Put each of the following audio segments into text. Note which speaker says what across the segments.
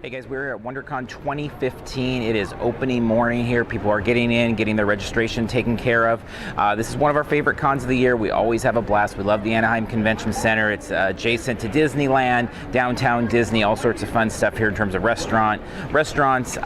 Speaker 1: Hey guys, we're at WonderCon 2015. It is opening morning here. People are getting in, getting their registration taken care of. This is one of our favorite cons of the year. We always have a blast. We love the Anaheim Convention Center. It's adjacent to Disneyland, downtown Disney, all sorts of fun stuff here in terms of restaurants,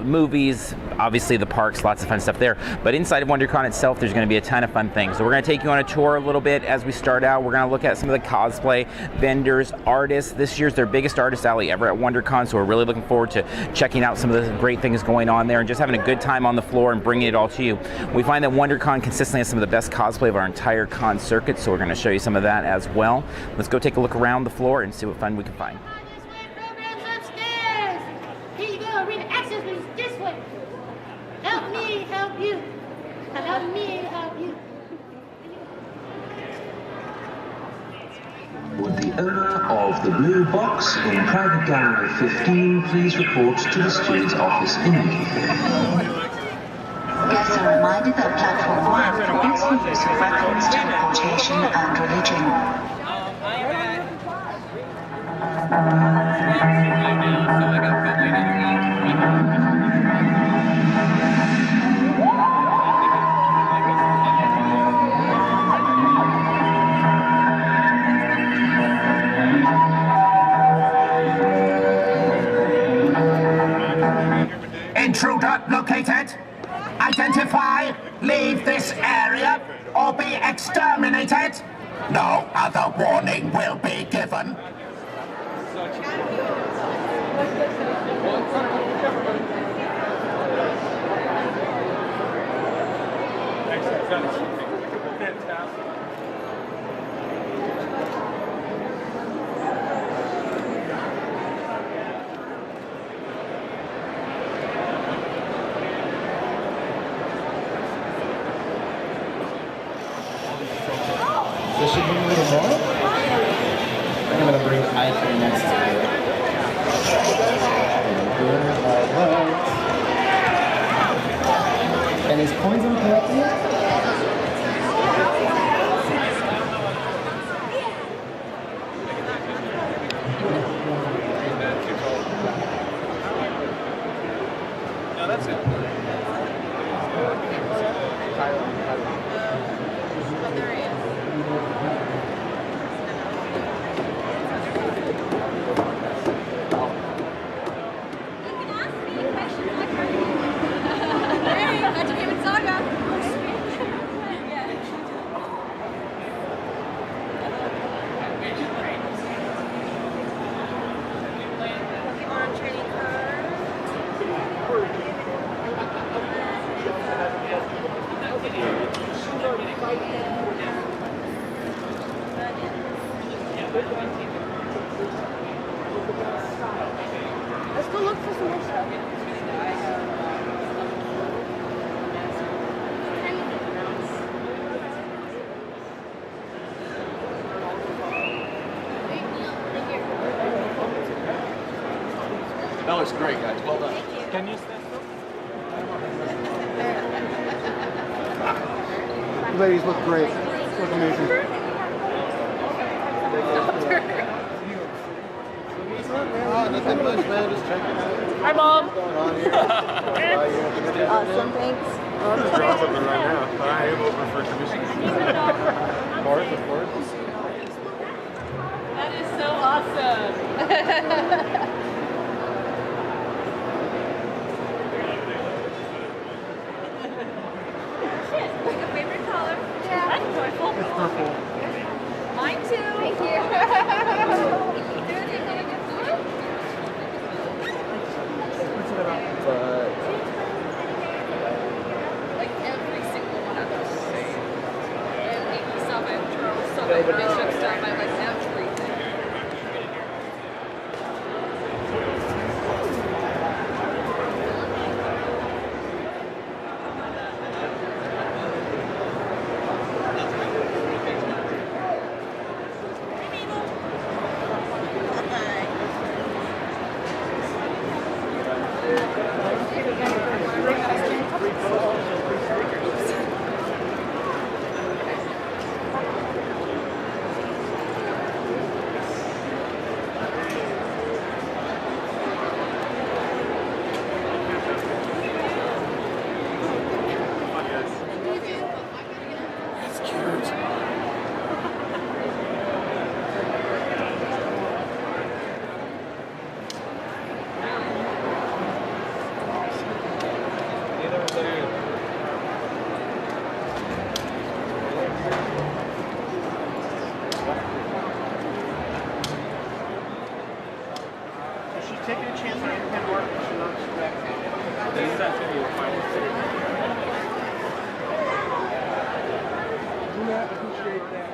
Speaker 1: movies, obviously the parks, lots of fun stuff there. But inside of WonderCon itself, there's going to be a ton of fun things. So we're going to take you on a tour a little bit as we start out. We're going to look at some of the cosplay vendors, artists. This year's their biggest artist alley ever at WonderCon, so we're really looking forward to checking out some of the great things going on there and just having a good time on the floor and bringing it all to you. We find that WonderCon consistently has some of the best cosplay of our entire con circuit, so we're going to show you some of that as well. Let's go take a look around the floor and see what fun we can find.
Speaker 2: Programs upstairs. Here you go. Read the access means this way. Help me help you. Help me help you.
Speaker 3: Would the owner of the blue box in private gallery 15 please report to the steward's office immediately?
Speaker 4: Guests are reminded that Platform 1 permits the use of reference teleportation and religion.
Speaker 5: Intruder located. Identify, leave this area, or be exterminated. No other warning will be given.
Speaker 6: This should be a little more. I'm going to bring Ike next to it. And his coins on collecting?
Speaker 7: No, that's it.
Speaker 2: Let's go look for some more stuff.
Speaker 7: That looks great, guys. Well done. Can you stand
Speaker 6: You ladies look great. Look amazing. Nothing much, man. Just checking out.
Speaker 2: Hi, Mom.
Speaker 6: What's going on here?
Speaker 2: Awesome, thanks.
Speaker 6: I'm just dropping it right now. I am open for commission. Of course, of course.
Speaker 2: That is so awesome. Favorite color? Yeah. That's joyful.
Speaker 6: It's purple.
Speaker 2: Mine too. Thank you. Like every single one of those. And Amy stuff, I have Charles stuff, I have Bishop stuff, I have like everything.
Speaker 6: taking a chance on independent art. Appreciate that.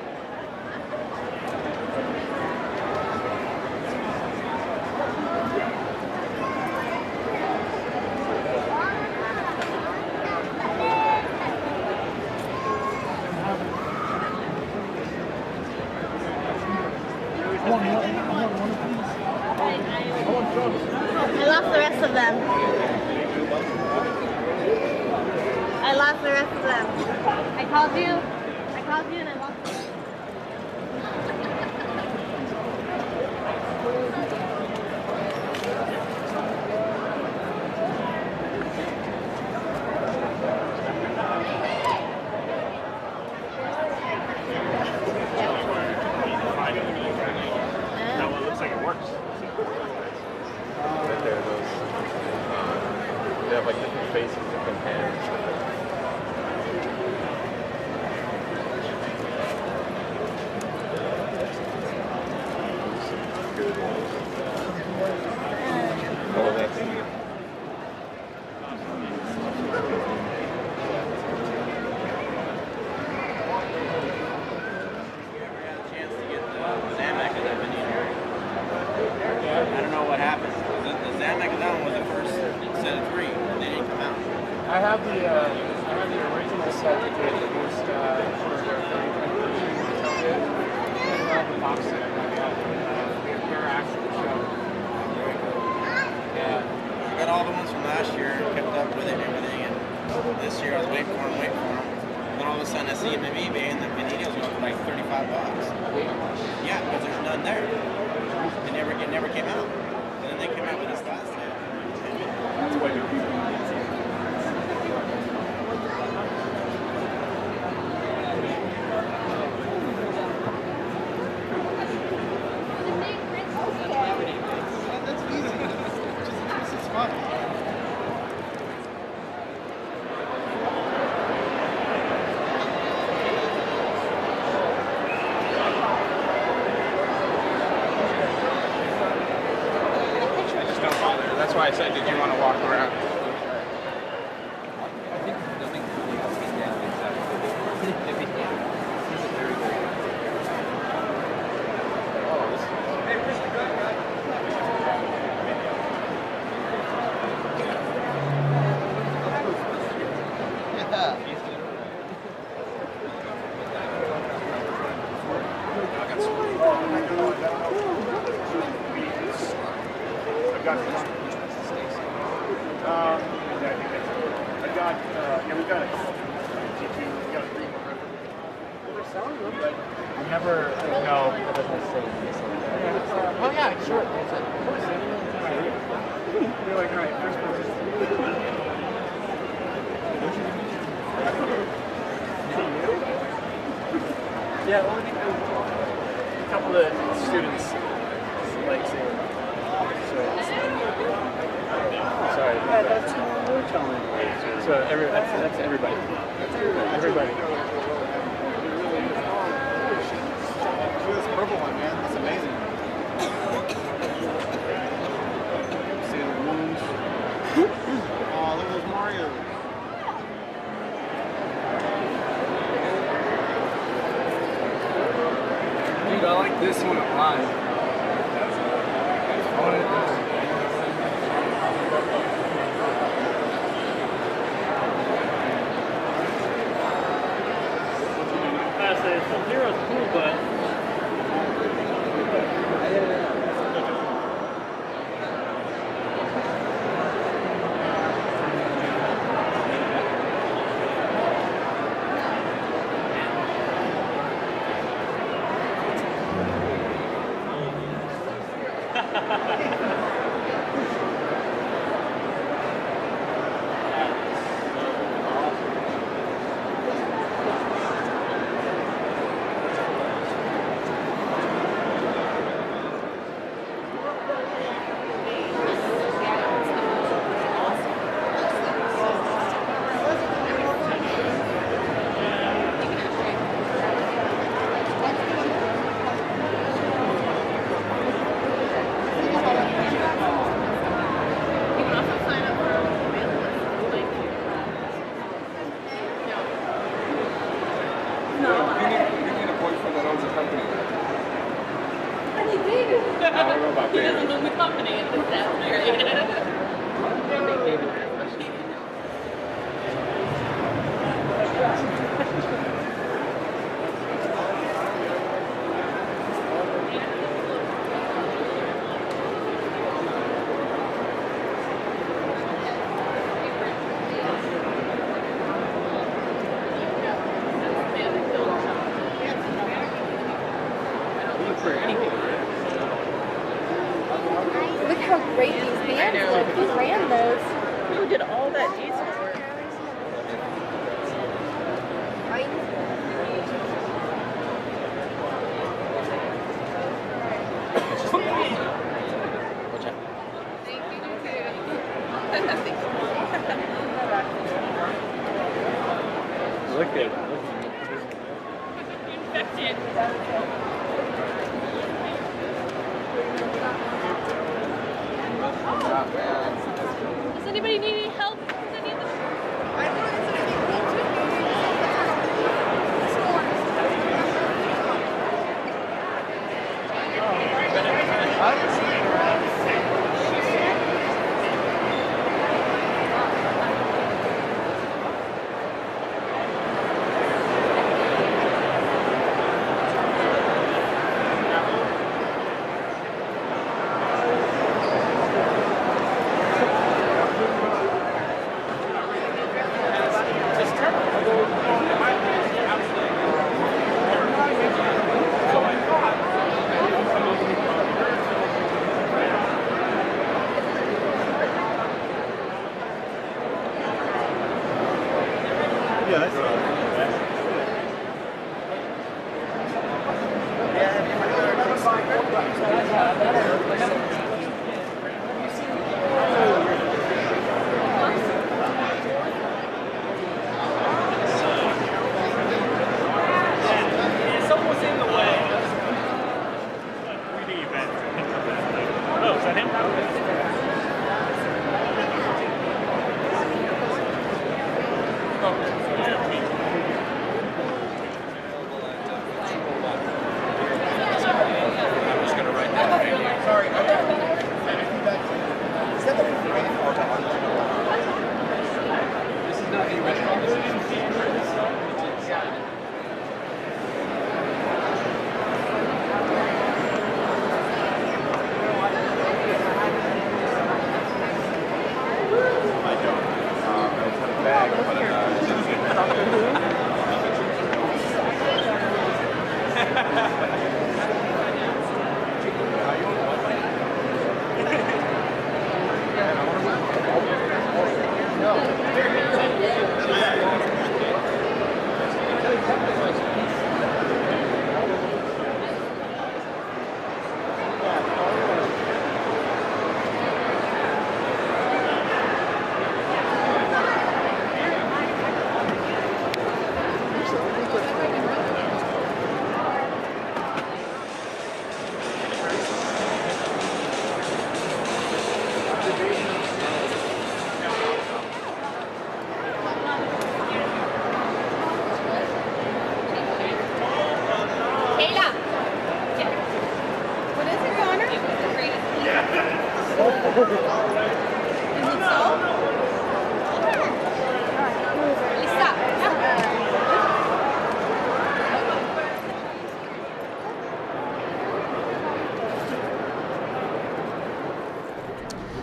Speaker 2: I lost the rest of them. I lost the rest of them. I called you and I lost them.
Speaker 7: That one looks like it works. Right there, those. They have like different faces, different hands. Oh, that's
Speaker 1: I don't know what happened. The Zamek of that one was the first set of 3, and they didn't come out.
Speaker 6: I have the original set that they produced for their 35th version. And I have the box set I got. They're actually show. Yeah.
Speaker 1: I got all the ones from last year, kept up with it and everything, and this year I was waiting for them. Then all of a sudden I see them on eBay, and the Vanitas were for like $35. Yeah, because there's none there. It never came out. And then they came out with this last set.
Speaker 6: That's way That's why I said, did you want to walk around? Yeah, well, I think a couple of students like saying, sorry. Yeah, that's what we're telling. So that's everybody. Everybody. This purple one, man, that's amazing. See the wounds. Oh, look at those Mario. Dude, I like this one a lot.
Speaker 7: I say Sub-Zero's cool, but don't know about
Speaker 8: He doesn't
Speaker 7: bears.
Speaker 8: own the company. That's married.
Speaker 2: Look how great these hands look. Who ran those?
Speaker 8: Who did all that diesel work?
Speaker 7: Look at it.
Speaker 8: Does anybody need any help with any of this?
Speaker 7: Yeah, that's right.
Speaker 6: It's almost in the way. 3D event. Oh, is that him?
Speaker 7: I don't. I just had a bag,
Speaker 2: Kayla. What is it, Connor? Is it so? Lisa.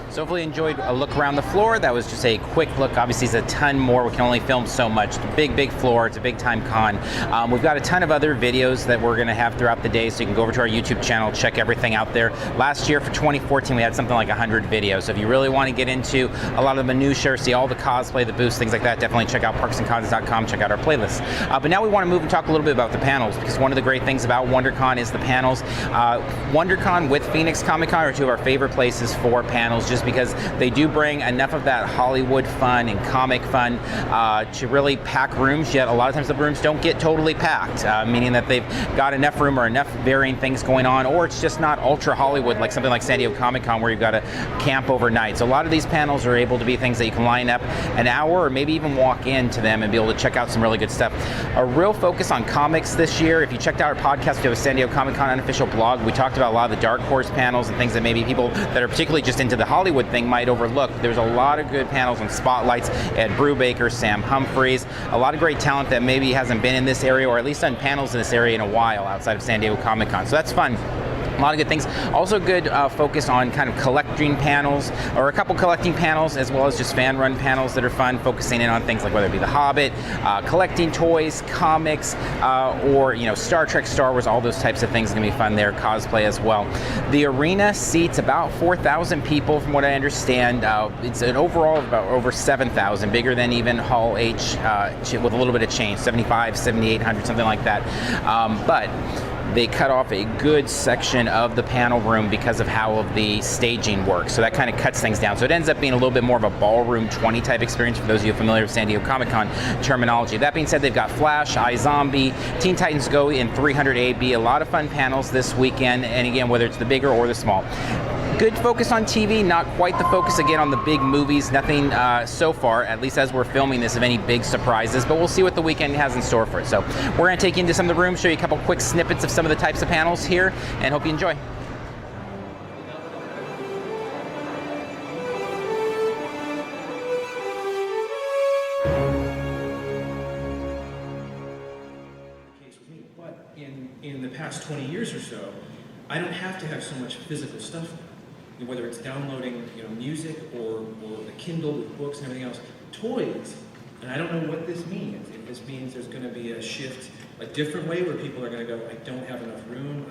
Speaker 1: So hopefully you enjoyed a look around the floor. That was just a quick look. Obviously, it's a ton more. We can only film so much. It's a big floor. It's a big time con. We've got a ton of other videos that we're going to have throughout the day, so you can go over to our YouTube channel, check everything out there. Last year for 2014, we had something like 100 videos. So if you really want to get into a lot of the minutiae, see all the cosplay, the booths, things like that, definitely check out parksandcons.com, check out our playlist. But now we want to move and talk a little bit about the panels, because one of the great things about WonderCon is the panels. WonderCon with Phoenix Comic Con are two of our favorite places for panels, just just because they do bring enough of that Hollywood fun and comic fun to really pack rooms, yet a lot of times the rooms don't get totally packed, meaning that they've got enough room or enough varying things going on, or it's just not ultra Hollywood like something like San Diego Comic-Con where you've got to camp overnight. So a lot of these panels are able to be things that you can line up an hour or maybe even walk into them and be able to check out some really good stuff. A real focus on comics this year. If you checked out our podcast, we have a San Diego Comic-Con unofficial blog. We talked about a lot of the Dark Horse panels and things that maybe people that are particularly just into the Hollywood thing might overlook. There's a lot of good panels and spotlights. Ed Brubaker, Sam Humphries, a lot of great talent that maybe hasn't been in this area or at least done panels in this area in a while outside of San Diego Comic-Con. So that's fun. A lot of good things. Also good focus on kind of collecting panels, or a couple collecting panels, as well as just fan-run panels that are fun, focusing in on things like whether it be The Hobbit, collecting toys, comics, or Star Trek, Star Wars, all those types of things are going to be fun there, cosplay as well. The arena seats about 4,000 people from what I understand. It's an overall of about over 7,000, bigger than even Hall H with a little bit of change, 7,500, 7,800, something like that. But they cut off a good section of the panel room because of how the staging works. So that kind of cuts things down. So it ends up being a little bit more of a ballroom 20 type experience for those of you familiar with San Diego Comic-Con terminology. That being said, they've got Flash, iZombie, Teen Titans Go in 300 AB, a lot of fun panels this weekend. And again, whether it's the bigger or the small. Good focus on TV, not quite the focus again on the big movies. Nothing so far, at least as we're filming this, of any big surprises, but we'll see what the weekend has in store for it. So we're going to take you into some of the rooms, show you a couple quick snippets of some of the types of panels here, and hope you enjoy.
Speaker 9: But in the past 20 years or so, I don't have to have so much physical stuff. Whether it's downloading music or the Kindle with books and everything else, toys, and I don't know what this means. If this means there's going to be a shift, a different way where people are going to go, I don't have enough room,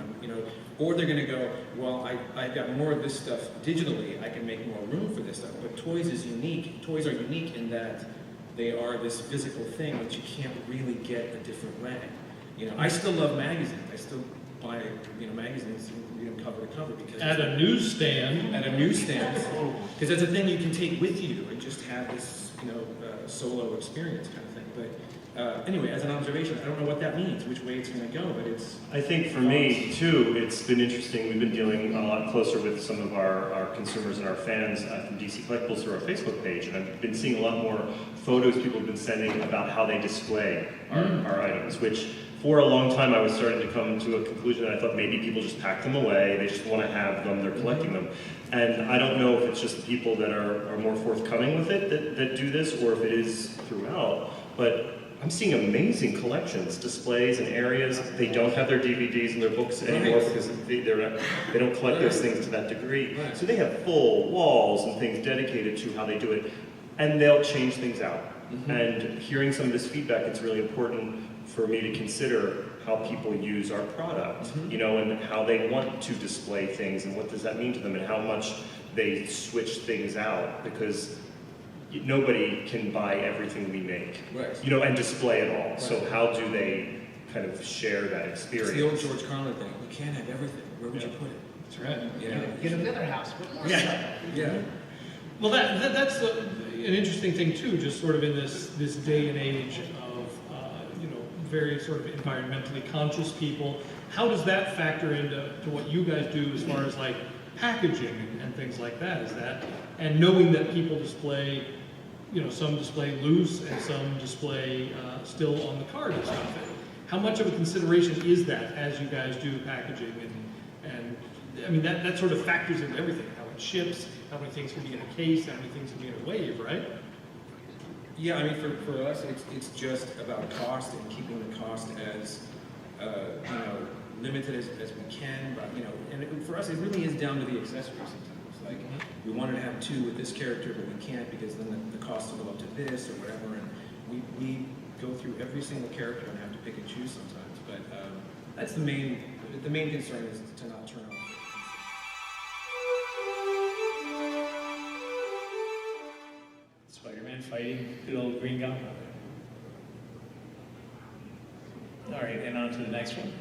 Speaker 9: or they're going to go, well, I've got more of this stuff digitally, I can make more room for this stuff. But toys is unique. Toys are unique in that they are this physical thing that you can't really get a different way. I still love magazines. I still buy magazines and read them cover to cover because
Speaker 10: at a newsstand,
Speaker 9: because that's a thing you can take with you and just have this solo experience kind of thing. But anyway, as an observation, I don't know what that means, which way it's going to go, but it's.
Speaker 11: I think for me too, it's been interesting. We've been dealing a lot closer with some of our consumers and our fans from DC Collectibles through our Facebook page, and I've been seeing a lot more photos people have been sending about how they display our items, which. For a long time, I was starting to come to a conclusion that I thought maybe people just pack them away, they just want to have them, they're collecting them. And I don't know if it's just the people that are more forthcoming with it that do this, or if it is throughout, but I'm seeing amazing collections, displays and areas. They don't have their DVDs and their books anymore because they don't collect those things to that degree. So they have full walls and things dedicated to how they do it, and they'll change things out. And hearing some of this feedback, it's really important for me to consider how people use our product, and how they want to display things, and what does that mean to them, and how much they switch things out, because nobody can buy everything we make, and display it all. Right. So how do they kind of share that experience?
Speaker 9: It's the old George Carlin thing. You can't have everything. Where would you put it?
Speaker 10: That's right.
Speaker 5: Get another house.
Speaker 9: Yeah.
Speaker 10: Well, that's an interesting thing too, just sort of in this day and age of very sort of environmentally conscious people. How does that factor into what you guys do as far as like packaging and things like that? Is that, and knowing that people display, some display loose and some display still on the card and stuff. How much of a consideration is that as you guys do packaging and I mean that sort of factors into everything, how it ships, how many things can be in a case, how many things can be in a wave, right?
Speaker 9: Yeah, I mean, for us, it's just about cost and keeping the cost as limited as we can. But and for us, it really is down to the accessories sometimes. Like we wanted to have 2 with this character, but we can't because then the cost will go up to this or whatever. And we go through every single character and have to pick and choose sometimes. But that's the main concern is to not turn off.
Speaker 12: Spider-Man fighting good old Green Goblin. All right, and on to the next one.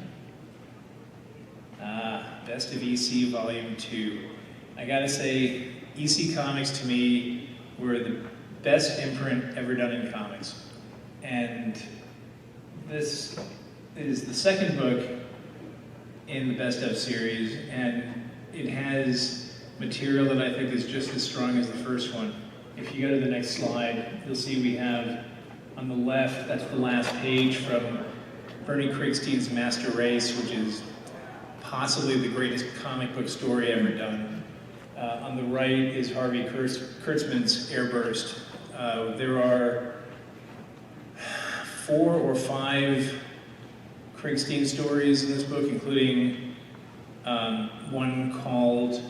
Speaker 12: Best of EC Volume 2. I gotta say, EC Comics to me were the best imprint ever done in comics. And this is the second book in the Best Of series, and it has material that I think is just as strong as the first one. If you go to the next slide, you'll see we have on the left, that's the last page from Bernie Krigstein's Master Race, which is possibly the greatest comic book story ever done. On the right is Harvey Kurtzman's Airburst. There are 4 or 5 Krigstein stories in this book, including one called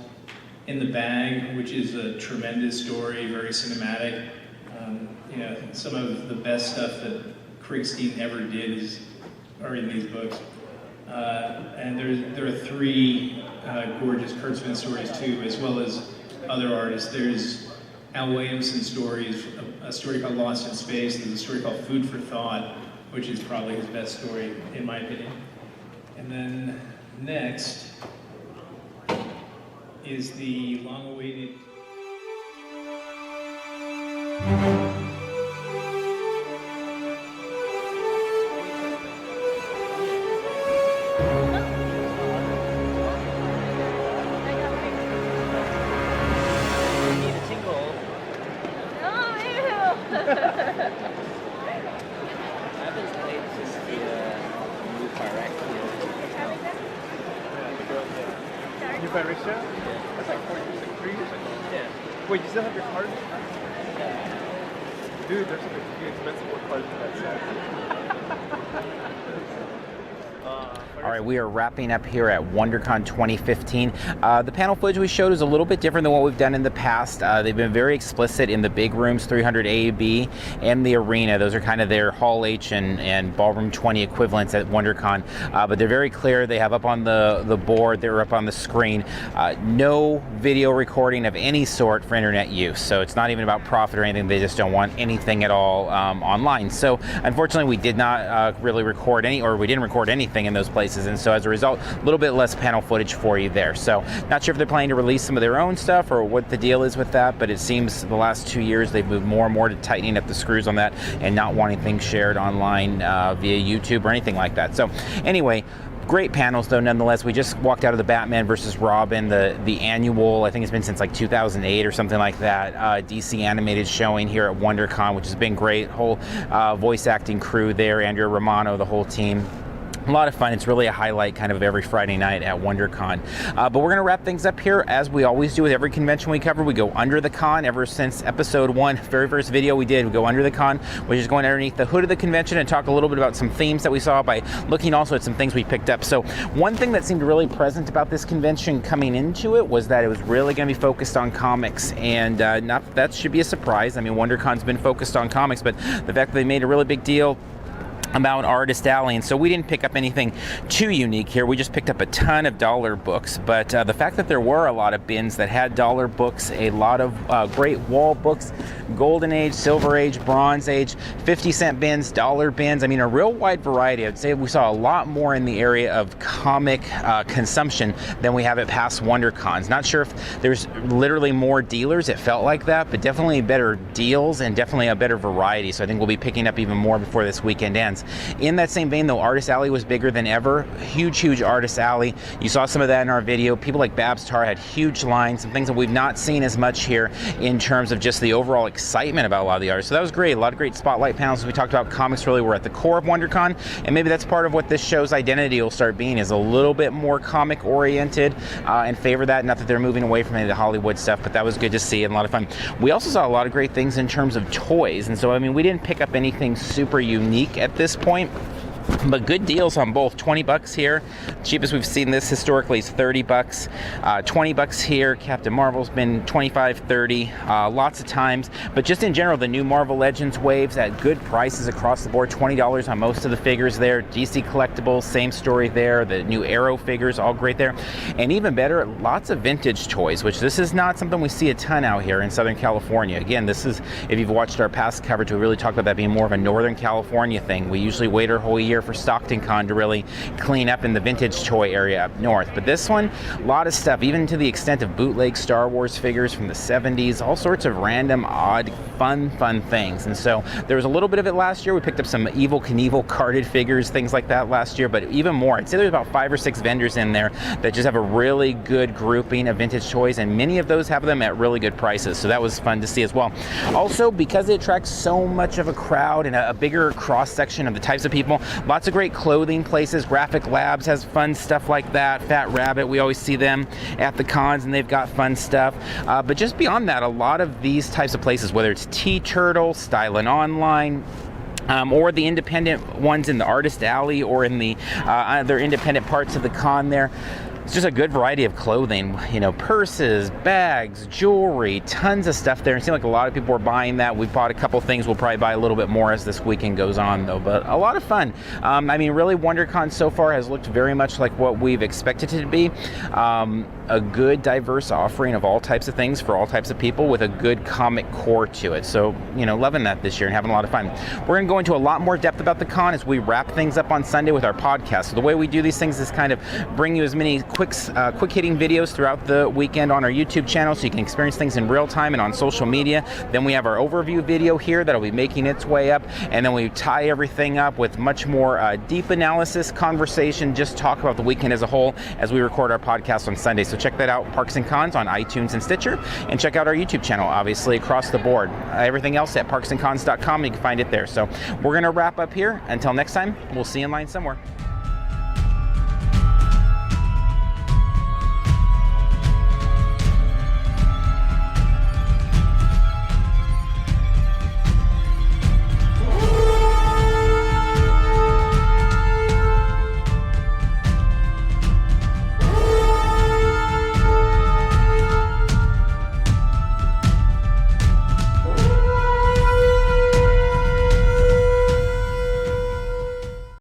Speaker 12: In the Bag, which is a tremendous story, very cinematic. You know, some of the best stuff that Krigstein ever did are in these books. And there are 3 gorgeous Kurtzman stories too, as well as other artists. There's Al Williamson's stories, a story called Lost in Space. There's a story called Food for Thought, which is probably his best story, in my opinion. And then next is the long-awaited
Speaker 6: That's like 40% free or something? Yeah. Wait, you still have your card? Yeah. Dude, there's some expensive cards for that set.
Speaker 1: All right, we are wrapping up here at WonderCon 2015. The panel footage we showed is a little bit different than what we've done in the past. They've been very explicit in the big rooms, 300 A, B, and the arena. Those are kind of their Hall H and Ballroom 20 equivalents at WonderCon. But they're very clear. They have up on the board, they're up on the screen, no video recording of any sort for internet use. So it's not even about profit or anything. They just don't want anything at all online. So unfortunately, we did not really record we didn't record anything in those places. And so as a result, a little bit less panel footage for you there. So not sure if they're planning to release some of their own stuff or what the deal is with that, but it seems the last 2 years they've moved more and more to tightening up the screws on that and not wanting things shared online via YouTube or anything like that. So anyway, great panels though nonetheless. We just walked out of the Batman versus Robin, the annual, I think it's been since like 2008 or something like that, DC animated showing here at WonderCon, which has been great. Whole voice acting crew there, Andrea Romano, the whole team. A lot of fun. It's really a highlight kind of every Friday night at WonderCon. But we're going to wrap things up here as we always do with every convention we cover. We go under the con. Ever since episode 1, very first video we did, we go under the con, which is going underneath the hood of the convention and talk a little bit about some themes that we saw by looking also at some things we picked up. So one thing that seemed really present about this convention coming into it was that it was really going to be focused on comics, and not that should be a surprise. I mean, WonderCon's been focused on comics, but the fact that they made a really big deal about Artist Alley, and so we didn't pick up anything too unique here. We just picked up a ton of dollar books, but the fact that there were a lot of bins that had dollar books, a lot of great wall books, Golden Age, Silver Age, Bronze Age, 50-cent bins, dollar bins, I mean a real wide variety. I'd say we saw a lot more in the area of comic consumption than we have at past WonderCons. Not sure if there's literally more dealers, it felt like that, but definitely better deals and definitely a better variety, so I think we'll be picking up even more before this weekend ends. In that same vein though, Artist Alley was bigger than ever. Huge Artist Alley. You saw some of that in our video. People like Babs Tarr had huge lines, some things that we've not seen as much here in terms of just the overall excitement about a lot of the artists. So that was great. A lot of great spotlight panels. We talked about comics really were at the core of WonderCon, and maybe that's part of what this show's identity will start being, is a little bit more comic oriented and favor that. Not that they're moving away from any of the Hollywood stuff, but that was good to see and a lot of fun. We also saw a lot of great things in terms of toys, and so I mean we didn't pick up anything super unique at this point, but good deals on both. $20 here. Cheapest we've seen this historically is $30. $20 here. Captain Marvel's been $25, $30, lots of times. But just in general, the new Marvel Legends waves at good prices across the board. $20 on most of the figures there. DC Collectibles, same story there. The new Arrow figures, all great there. And even better, lots of vintage toys, which this is not something we see a ton out here in Southern California. Again, this is, if you've watched our past coverage, we really talked about that being more of a Northern California thing. We usually wait our whole year for for Stockton Con to really clean up in the vintage toy area up north. But this one, a lot of stuff, even to the extent of bootleg Star Wars figures from the 70s, all sorts of random, odd, fun things. And so there was a little bit of it last year. We picked up some Evel Knievel carded figures, things like that last year, but even more. I'd say there's about 5 or 6 vendors in there that just have a really good grouping of vintage toys, and many of those have them at really good prices. So that was fun to see as well. Also, because it attracts so much of a crowd and a bigger cross-section of the types of people, lots of great clothing places. Graphic Labs has fun stuff like that. Fat Rabbit, we always see them at the cons and they've got fun stuff. But just beyond that, a lot of these types of places, whether it's T-Turtle, Stylin' Online, or the independent ones in the Artist Alley or in the other independent parts of the con there, it's just a good variety of clothing, you know, purses, bags, jewelry, tons of stuff there. It seemed like a lot of people were buying that. We bought a couple things. We'll probably buy a little bit more as this weekend goes on, though, but a lot of fun. I mean, really, WonderCon so far has looked very much like what we've expected it to be. A good, diverse offering of all types of things for all types of people with a good comic core to it. So, you know, loving that this year and having a lot of fun. We're going to go into a lot more depth about the con as we wrap things up on Sunday with our podcast. So the way we do these things is kind of bring you as many quick hitting videos throughout the weekend on our YouTube channel so you can experience things in real time and on social media. Then we have our overview video here that'll be making its way up, and then we tie everything up with much more deep analysis, conversation, just talk about the weekend as a whole as we record our podcast on Sunday. So check that out, Parks and Cons on iTunes and Stitcher, and check out our YouTube channel, obviously, across the board. Everything else at parksandcons.com, you can find it there. So we're going to wrap up here. Until next time, we'll see you in line somewhere.